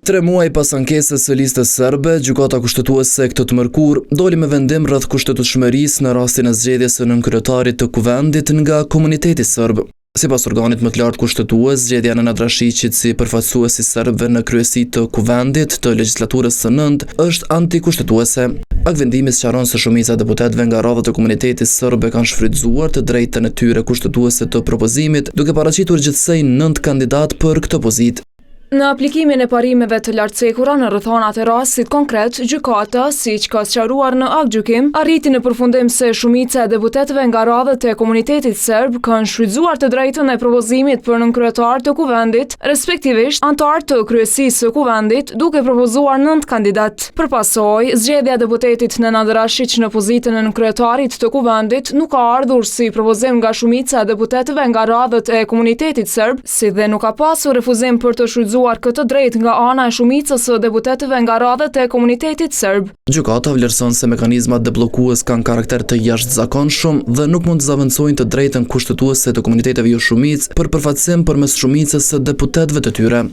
3 muaj pas ankesës së listës serbe, gjykata kushtetuese këtë të mërkur doli me vendim rreth kushtetueshmërisë në rastin e zgjedhjes së nënkryetarit të kuvendit nga komuniteti serb. Sipas organit më të lartë kushtetues, zgjedhja në Nadrashiqit si përfaqësuesi serbëve në kryesi të kuvendit të legjislaturës së 9 është antikushtetuese. Akt vendimi sqaron se shumica e deputetëve nga radhët e komunitetit serb kanë shfrytzuar të drejtën e tyre kushtetuese të propozimit, duke paraqitur gjithsej 9 kandidat për këtë pozitë. Në aplikimin e parimeve të lartcekura në rrethonat e rastit konkret, gjykata, siç ka sqaruar në aktgjykim, arriti në përfundim se shumica e deputetëve nga radhët e komunitetit serb kanë shfrytzuar të drejtën e propozimit për nënkryetar të kuvendit, respektivisht antar të kryesisë së kuvendit, duke propozuar 9 kandidat. Përpasoj, zgjedhja e deputetit në Nadrashiq në pozitën e nënkryetarit të kuvendit nuk ka ardhur si propozim nga shumica e deputetëve nga radhët e komunitetit serb, si dhe nuk ka pasur refuzim për të shfrytzuar këtë drejt nga ana e shumicës së deputetëve nga radhët e komunitetit serb. Gjykata vlerëson se mekanizmat deblokues kanë karakter të jashtëzakonshëm dhe nuk mund të zavancojnë të drejtën kushtetuese të komuniteteve jo shumicë për përfaqësim përmes shumicës së deputetëve të tyre.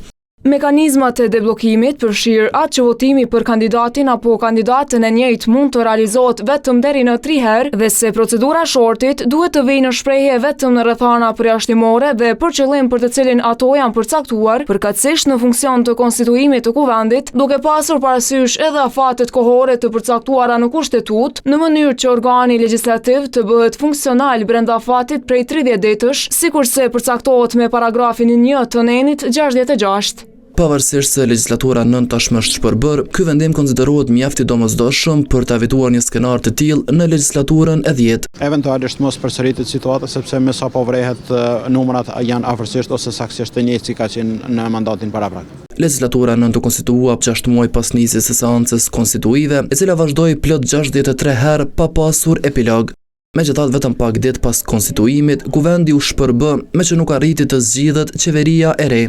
Mekanizmat e deblokimit përfshir atë që votimi për kandidatin apo kandidatën e njëjtë mund të realizohet vetëm deri në 3 herë dhe se procedura e shortit duhet të vijë në shprehje vetëm në rrethana përjashtimore dhe për qëllim për të cilin ato janë përcaktuar, përkatësisht në funksion të konstituimit të kuvendit, duke pasur parasysh edhe afatet kohore të përcaktuara në kushtetut, në mënyrë që organi legjislativ të bëhet funksional brenda afatit prej 30 ditësh, sikurse përcaktohet me paragrafin 1 të nenit 66. Pavarësisht se legjislatura 9 tashmë është shpërbër, ky vendim konsiderohet mjaft i domosdoshëm për të evituar një skenar të tillë në legjislaturën e 10. Eventualisht mos përsëritet situata sepse me sapo vrehet numrat janë afërsisht ose saktësisht të njëjtë si ka qenë në mandatin paraprak. Legjislatura 9 u konstitua 6 muaj pas nisjes së seancës konstituive, e cila vazhdoi plot 63 herë pa pasur epilog. Megjithatë, vetëm pak ditë pas konstituimit, kuvendi u shpërbë me që nuk arriti të zgjidhet qeveria e re.